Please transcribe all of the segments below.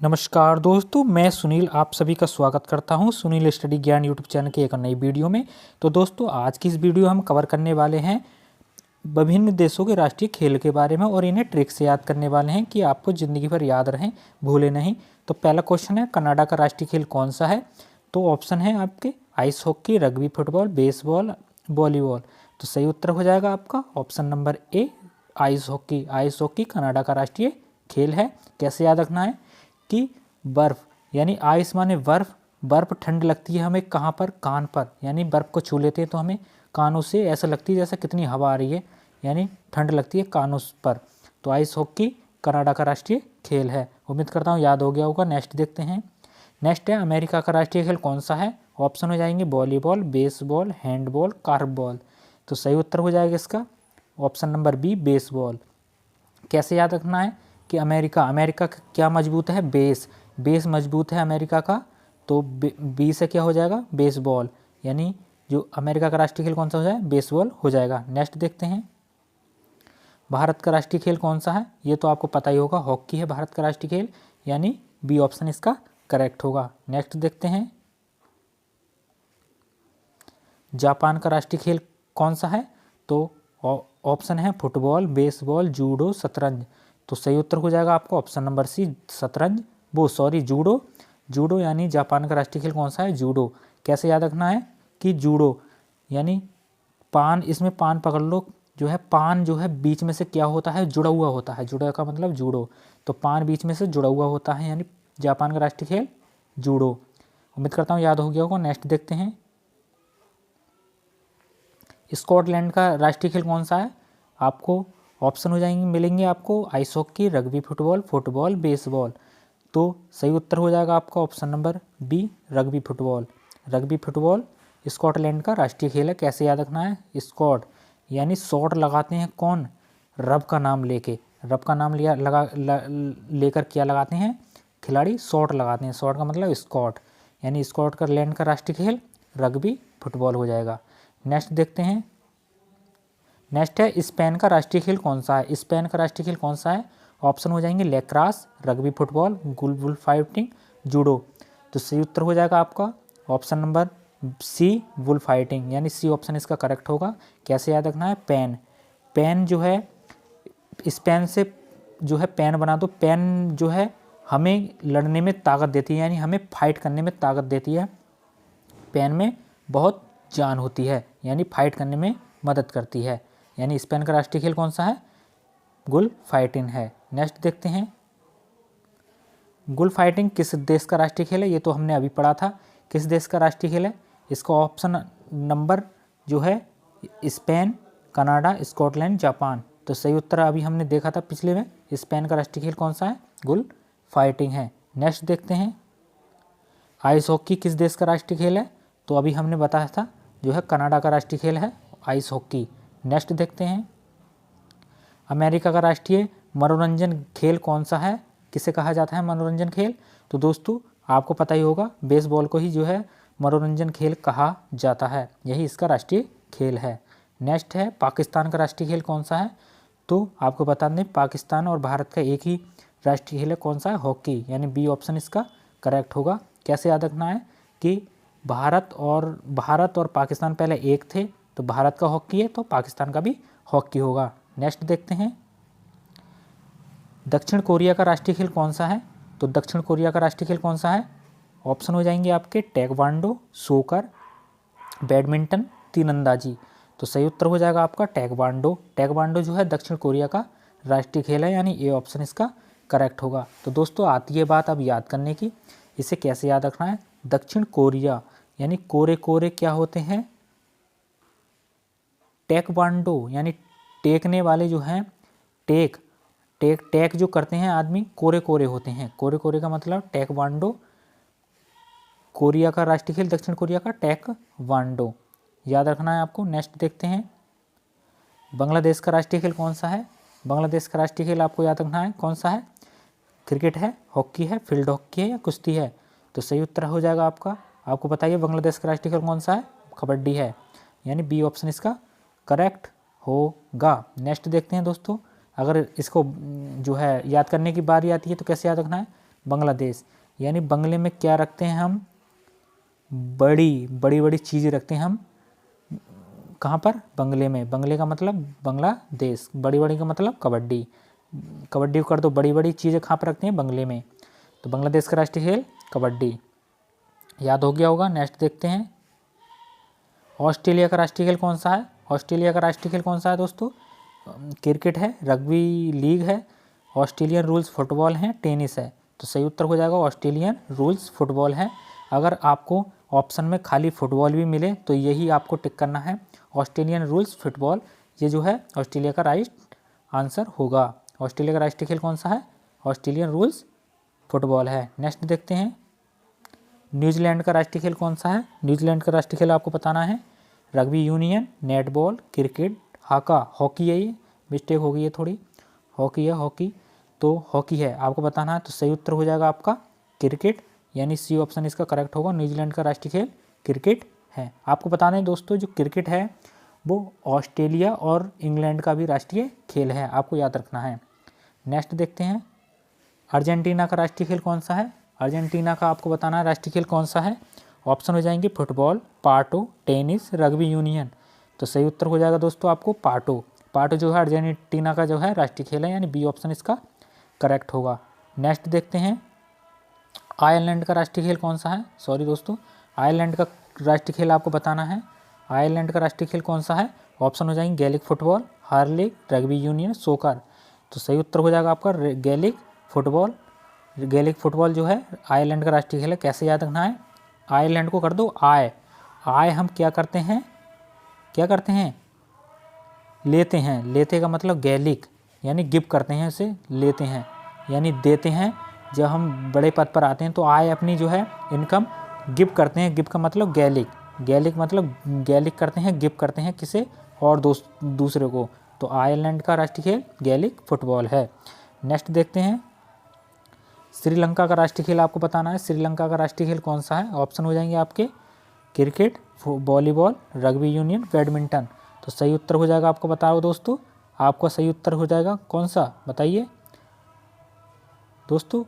नमस्कार दोस्तों, मैं सुनील आप सभी का स्वागत करता हूं सुनील स्टडी ज्ञान यूट्यूब चैनल के एक नई वीडियो में। तो दोस्तों, आज की इस वीडियो हम कवर करने वाले हैं विभिन्न देशों के राष्ट्रीय खेल के बारे में और इन्हें ट्रिक से याद करने वाले हैं कि आपको ज़िंदगी भर याद रहें, भूले नहीं। तो पहला क्वेश्चन है, कनाडा का राष्ट्रीय खेल कौन सा है? तो ऑप्शन है आपके ice hockey, rugby, football, baseball, volleyball. तो सही उत्तर हो जाएगा आपका option number A, ice hockey. Ice hockey Canada का राष्ट्रीय खेल है। कैसे याद रखना है कि बर्फ़ यानी आइस माने बर्फ़, बर्फ़ ठंड लगती है हमें कहाँ पर? कान पर। यानी बर्फ़ को छू लेते हैं तो हमें कानों से ऐसा लगती है जैसे कितनी हवा आ रही है, यानी ठंड लगती है कानों पर। तो आइस हॉकी कनाडा का राष्ट्रीय खेल है। उम्मीद करता हूँ याद हो गया होगा। नेक्स्ट देखते हैं। नेक्स्ट है, अमेरिका का राष्ट्रीय खेल कौन सा है? ऑप्शन हो जाएंगे वॉलीबॉल, बेसबॉल, हैंडबॉल, कार्पबॉल। तो सही उत्तर हो जाएगा इसका ऑप्शन नंबर बी, बेसबॉल। कैसे याद रखना है कि अमेरिका का क्या मजबूत है? बेस मजबूत है अमेरिका का। तो बी से क्या हो जाएगा? बेसबॉल। यानी जो अमेरिका का राष्ट्रीय खेल कौन सा हो जाए? बेसबॉल हो जाएगा। नेक्स्ट देखते हैं, भारत का राष्ट्रीय खेल कौन सा है? ये तो आपको पता ही होगा, हॉकी है भारत का राष्ट्रीय खेल, यानी बी ऑप्शन इसका करेक्ट होगा। नेक्स्ट देखते हैं, जापान का राष्ट्रीय खेल कौन सा है? तो ऑप्शन है फुटबॉल, बेसबॉल, जूडो, शतरंज। तो सही उत्तर हो जाएगा आपको ऑप्शन नंबर सी, शतरंज, जूडो। जूडो यानी जापान का राष्ट्रीय खेल कौन सा है? जूडो। कैसे याद रखना है कि जूडो यानी पान, इसमें पान पकड़ लो, जो है पान जो है बीच में से क्या होता है? जुड़ा हुआ होता है। जुड़ा का मतलब जूडो। तो पान बीच में से जुड़ा हुआ होता है, यानी जापान का राष्ट्रीय खेल जूडो। उम्मीद करता हूँ याद हो गया होगा। नेक्स्ट देखते हैं, स्कॉटलैंड का राष्ट्रीय खेल कौन सा है? आपको ऑप्शन हो जाएंगे, मिलेंगे आपको ice hockey, rugby, football, baseball. तो सही उत्तर हो जाएगा आपका option number B, rugby football. Rugby football Scotland का राष्ट्रीय खेल है। कैसे याद रखना है? स्कॉट यानी शॉट लगाते हैं कौन? रब का नाम लेके। रब का नाम लेकर क्या लगाते हैं खिलाड़ी? शॉट लगाते हैं। शॉट का मतलब स्कॉट, यानी स्कॉटलैंड का राष्ट्रीय खेल रग्बी फुटबॉल हो जाएगा। नेक्स्ट देखते हैं, नेक्स्ट है, स्पेन का राष्ट्रीय खेल कौन सा है? स्पेन का राष्ट्रीय खेल कौन सा है? ऑप्शन हो जाएंगे lacrosse, rugby football, bull fighting, judo. तो सही उत्तर हो जाएगा आपका option number C, bull fighting, यानी सी ऑप्शन इसका करेक्ट होगा। कैसे याद रखना है? पेन जो है, स्पेन से जो है पेन बना दो। पेन जो है हमें लड़ने में ताकत देती है, यानी हमें फाइट करने में ताकत देती है। पेन में बहुत जान होती है, यानी फाइट करने में मदद करती है। यानी स्पेन का राष्ट्रीय खेल कौन सा है? गुल फाइटिंग है। नेक्स्ट देखते हैं, गुल फाइटिंग किस देश का राष्ट्रीय खेल है? ये तो हमने अभी पढ़ा था। किस देश का राष्ट्रीय खेल है? इसका ऑप्शन नंबर जो है स्पेन, कनाडा, स्कॉटलैंड, जापान। तो सही उत्तर अभी हमने देखा था पिछले में, स्पेन का राष्ट्रीय खेल कौन सा है? गुल फाइटिंग है। नेक्स्ट देखते हैं, आइस हॉकी किस देश का राष्ट्रीय खेल है? तो अभी हमने बताया था जो है कनाडा का राष्ट्रीय खेल है आइस हॉकी। नेक्स्ट देखते हैं, अमेरिका का राष्ट्रीय मनोरंजन खेल कौन सा है? किसे कहा जाता है मनोरंजन खेल? तो दोस्तों आपको पता ही होगा, बेसबॉल को ही जो है मनोरंजन खेल कहा जाता है, यही इसका राष्ट्रीय खेल है। नेक्स्ट है, पाकिस्तान का राष्ट्रीय खेल कौन सा है? तो आपको बता दें, पाकिस्तान और भारत का एक ही राष्ट्रीय खेल है। कौन सा है? हॉकी, यानी बी ऑप्शन इसका करेक्ट होगा। कैसे याद रखना है कि भारत और पाकिस्तान पहले एक थे, तो भारत का हॉकी है तो पाकिस्तान का भी हॉकी होगा। नेक्स्ट देखते हैं, दक्षिण कोरिया का राष्ट्रीय खेल कौन सा है? तो दक्षिण कोरिया का राष्ट्रीय खेल कौन सा है? ऑप्शन हो जाएंगे आपके टैइक्वांडो, सोकर, बैडमिंटन, तीरंदाजी। तो सही उत्तर हो जाएगा आपका टैइक्वांडो। टैइक्वांडो जो है दक्षिण कोरिया का राष्ट्रीय खेल है, यानी ए ऑप्शन इसका करेक्ट होगा। तो दोस्तों आती है बात अब याद करने की, इसे कैसे याद रखना है? दक्षिण कोरिया यानी कोरे क्या होते हैं? टैइक्वांडो यानी टेकने वाले जो हैं, टेक जो करते हैं आदमी, कोरे होते हैं। कोरे का मतलब टैइक्वांडो। कोरिया का राष्ट्रीय खेल दक्षिण कोरिया का टैइक्वांडो, याद रखना है आपको। नेक्स्ट देखते हैं, बांग्लादेश का राष्ट्रीय खेल कौन सा है? बांग्लादेश का राष्ट्रीय खेल आपको याद रखना है कौन सा है? क्रिकेट है, हॉकी है, फील्ड हॉकी है या कुश्ती है? तो सही उत्तर हो जाएगा आपका, आपको बताइए बांग्लादेश का राष्ट्रीय खेल कौन सा है? कबड्डी है, यानी बी ऑप्शन इसका करेक्ट होगा। नेक्स्ट देखते हैं दोस्तों, अगर इसको जो है याद करने की बारी आती है तो कैसे याद रखना है? बांग्लादेश, यानी बंगले में क्या रखते हैं हम, बड़ी बड़ी चीज़ें रखते हैं हम, कहाँ पर, बंगले में। बंगले का मतलब बांग्लादेश, बड़ी का मतलब कबड्डी, कबड्डी को कर दो बड़ी बड़ी चीज़ें कहाँ पर रखते हैं, बंगले में। तो बांग्लादेश का राष्ट्रीय खेल कबड्डी, याद हो गया होगा। नेक्स्ट देखते हैं, ऑस्ट्रेलिया का राष्ट्रीय खेल कौन सा है। ऑस्ट्रेलिया का राष्ट्रीय खेल कौन सा है दोस्तों, क्रिकेट है, रग्बी लीग है, ऑस्ट्रेलियन रूल्स फुटबॉल है, टेनिस है। तो सही उत्तर हो जाएगा ऑस्ट्रेलियन रूल्स फुटबॉल है। अगर आपको ऑप्शन में खाली फुटबॉल भी मिले तो यही आपको टिक करना है, ऑस्ट्रेलियन रूल्स फुटबॉल, ये जो है ऑस्ट्रेलिया का राइट आंसर होगा। ऑस्ट्रेलिया का राष्ट्रीय खेल कौन सा है, ऑस्ट्रेलियन रूल्स फुटबॉल है। नेक्स्ट देखते हैं, न्यूजीलैंड का राष्ट्रीय खेल कौन सा है। न्यूजीलैंड का राष्ट्रीय खेल आपको बताना है, rugby union, netball, cricket, hockey है, ये मिस्टेक हो गई है थोड़ी, हॉकी है, हॉकी, तो हॉकी है आपको बताना है। तो सही उत्तर हो जाएगा आपका क्रिकेट, यानी सी ऑप्शन इसका करेक्ट होगा। न्यूजीलैंड का राष्ट्रीय खेल क्रिकेट है। आपको बता दें दोस्तों, जो क्रिकेट है वो ऑस्ट्रेलिया और इंग्लैंड का भी राष्ट्रीय खेल है, आपको याद रखना है। नेक्स्ट देखते हैं, अर्जेंटीना का राष्ट्रीय खेल कौन सा है। अर्जेंटीना का आपको बताना है राष्ट्रीय खेल कौन सा है। ऑप्शन हो जाएंगे फुटबॉल, पाटो, टेनिस, रग्बी यूनियन। तो सही उत्तर हो जाएगा दोस्तों आपको पाटो। पाटो जो है अर्जेंटीना का जो है राष्ट्रीय खेल है, यानी बी ऑप्शन इसका करेक्ट होगा। नेक्स्ट देखते हैं, आयरलैंड का राष्ट्रीय खेल कौन सा है। सॉरी दोस्तों, आयरलैंड का राष्ट्रीय खेल आपको बताना है। आयरलैंड का राष्ट्रीय खेल कौन सा है। ऑप्शन हो जाएंगे गैलिक फुटबॉल, हार्लिक, रग्बी यूनियन, सोकर। तो सही उत्तर हो जाएगा आपका गैलिक फुटबॉल। गैलिक फुटबॉल जो है आयरलैंड का राष्ट्रीय खेल है। कैसे याद रखना है, आयरलैंड को कर दो आय, आय हम क्या करते हैं, लेते हैं, लेते का मतलब गैलिक, यानी गिव करते हैं, उसे लेते हैं यानी देते हैं। जब हम बड़े पद पर आते हैं तो आय अपनी जो है इनकम गिव करते हैं, गिव का मतलब गैलिक, गैलिक मतलब गैलिक करते हैं, गिव करते हैं किसे, और दूसरे को। तो आयरलैंड का राष्ट्रीय खेल गैलिक फुटबॉल है। नेक्स्ट देखते हैं, श्रीलंका का राष्ट्रीय खेल आपको बताना है। श्रीलंका का राष्ट्रीय खेल कौन सा है। ऑप्शन हो जाएंगे आपके cricket, volleyball, rugby union, badminton. तो सही उत्तर हो जाएगा, आपको बताओ दोस्तों, आपका सही उत्तर हो जाएगा कौन सा, बताइए दोस्तों।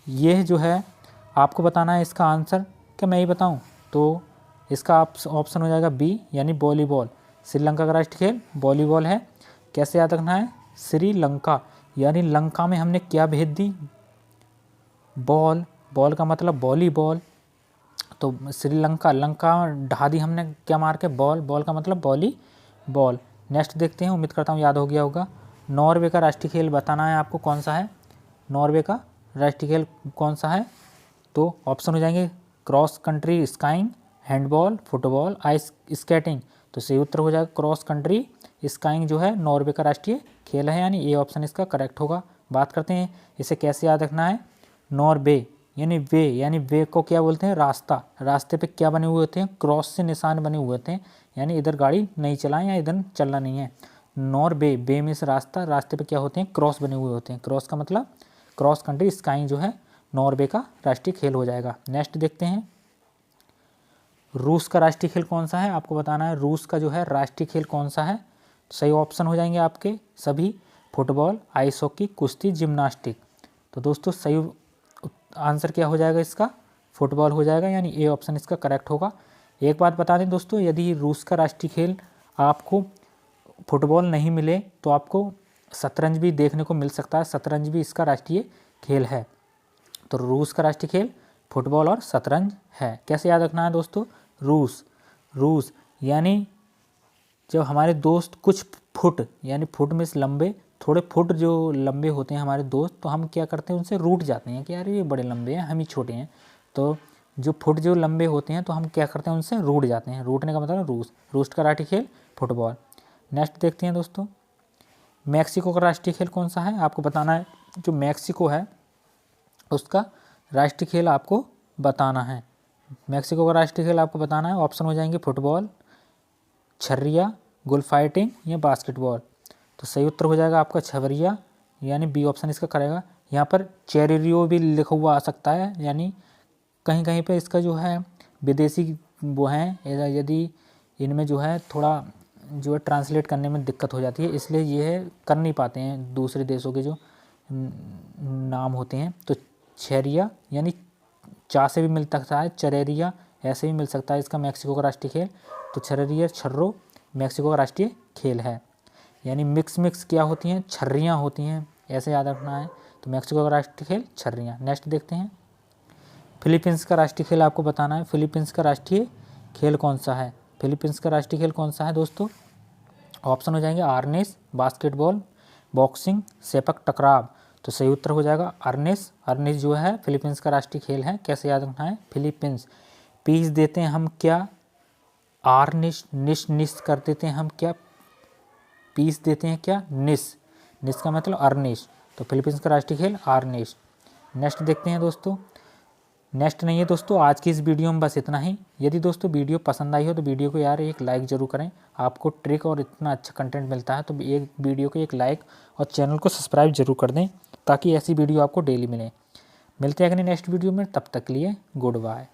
ये जो है आपको बताना है इसका आंसर, क्या मैं ही बताऊं, तो इसका ऑप्शन हो जाएगा बी, यानी वॉलीबॉल। श्रीलंका का राष्ट्रीय खेल वॉलीबॉल है। कैसे याद रखना है, श्रीलंका यानी लंका में हमने क्या भेज दी, बॉल, बॉल का मतलब वॉलीबॉल। तो श्रीलंका, लंका ढा दी हमने क्या मार के, बॉल, बॉल का मतलब वॉलीबॉल। नेक्स्ट देखते हैं, उम्मीद करता हूँ याद हो गया होगा। नॉर्वे का राष्ट्रीय खेल बताना है आपको कौन सा है। नॉर्वे का राष्ट्रीय खेल कौन सा है, तो ऑप्शन हो जाएंगे cross country skiing, handball, football, ice skating. तो सही उत्तर हो जाएगा क्रॉस कंट्री स्काइंग जो है नॉर्वे का राष्ट्रीय खेल है, यानी ए ऑप्शन इसका करेक्ट होगा। बात करते हैं इसे कैसे याद रखना है। नॉर्वे यानी वे को क्या बोलते हैं, रास्ता, रास्ते पे क्या बने हुए होते हैं, क्रॉस से निशान बने हुए होते हैं, यानी इधर गाड़ी नहीं चलाएं या इधर चलना नहीं है। नॉर्वे, बे में से रास्ता, रास्ते पे क्या होते हैं, क्रॉस बने हुए होते हैं, क्रॉस का मतलब क्रॉस कंट्री स्काइंग जो है नॉर्वे का राष्ट्रीय खेल हो जाएगा। नेक्स्ट देखते हैं, रूस का राष्ट्रीय खेल कौन सा है, आपको बताना है रूस का जो है राष्ट्रीय खेल कौन सा है। सही ऑप्शन हो जाएंगे आपके सभी, फुटबॉल, आइस हॉकी, कुश्ती, जिम्नास्टिक। तो दोस्तों सही आंसर क्या हो जाएगा इसका, फुटबॉल हो जाएगा, यानी ए ऑप्शन इसका करेक्ट होगा। एक बात बता दें दोस्तों, यदि रूस का राष्ट्रीय खेल आपको फुटबॉल नहीं मिले तो आपको शतरंज भी देखने को मिल सकता है, शतरंज भी इसका राष्ट्रीय खेल है। तो रूस का राष्ट्रीय खेल फुटबॉल और शतरंज है। कैसे याद रखना है दोस्तों, रूस यानी जब हमारे दोस्त कुछ फुट, यानी फुट में से लंबे, थोड़े फुट जो लंबे होते हैं हमारे दोस्त, तो हम क्या करते हैं उनसे रूठ जाते हैं कि यार ये बड़े लंबे हैं, हम ही छोटे हैं। तो जो फुट जो लंबे होते हैं तो हम क्या करते हैं उनसे रूठ जाते हैं, रूठने का मतलब रूस का राष्ट्रीय खेल फुटबॉल। नेक्स्ट देखते हैं दोस्तों, मैक्सिको का राष्ट्रीय खेल कौन सा है, आपको बताना है। जो मैक्सिको है उसका राष्ट्रीय खेल आपको बताना है। मैक्सिको का राष्ट्रीय खेल आपको बताना है। ऑप्शन हो जाएंगे फुटबॉल, छर्रिया, गुल फाइटिंग या बास्केटबॉल। तो सही उत्तर हो जाएगा आपका छबरिया, यानी बी ऑप्शन इसका करेगा। यहाँ पर चेरियो भी लिखा हुआ आ सकता है, यानी कहीं कहीं पे इसका जो है विदेशी वो हैं, यदि इनमें जो है थोड़ा जो है ट्रांसलेट करने में दिक्कत हो जाती है, इसलिए ये है कर नहीं पाते हैं दूसरे देशों के जो नाम होते हैं। तो छेरिया यानी चा से भी मिल सकता है, चरेरिया ऐसे भी मिल सकता है। इसका मैक्सिको का राष्ट्रीय खेल, तो छरेरिया छर्रो मैक्सिको का राष्ट्रीय खेल है। यानी मिक्स क्या होती हैं, छर्रियाँ होती हैं, ऐसे याद रखना है। तो मैक्सिको का राष्ट्रीय खेल छर्रियाँ। नेक्स्ट देखते हैं, फिलीपींस का राष्ट्रीय खेल आपको बताना है। फिलीपींस का राष्ट्रीय खेल कौन सा है? फिलीपींस का राष्ट्रीय खेल कौन सा है दोस्तों? ऑप्शन हो जाएंगे आर्नेस, बास्केटबॉल, बॉक्सिंग, सेपक टकराव। तो सही उत्तर हो जाएगा आर्नेस। आर्नेस जो है फिलीपींस का राष्ट्रीय खेल है। कैसे याद रखना है? फिलीपींस, पीस देते हैं हम क्या, आर्निश, निश कर देते हैं हम क्या, पीस देते हैं क्या, निस का मतलब अर्निश। तो फिलीपींस का राष्ट्रीय खेल आर्निश। नेक्स्ट देखते हैं दोस्तों, नेक्स्ट नहीं है दोस्तों, आज की इस वीडियो में बस इतना ही। यदि दोस्तों वीडियो पसंद आई हो तो वीडियो को यार एक लाइक जरूर करें। आपको ट्रिक और इतना अच्छा कंटेंट मिलता है तो एक वीडियो को एक लाइक और चैनल को सब्सक्राइब जरूर कर दें, ताकि ऐसी वीडियो आपको डेली मिले। मिलते हैं अगले नेक्स्ट वीडियो में, तब तक के लिए गुड बाय।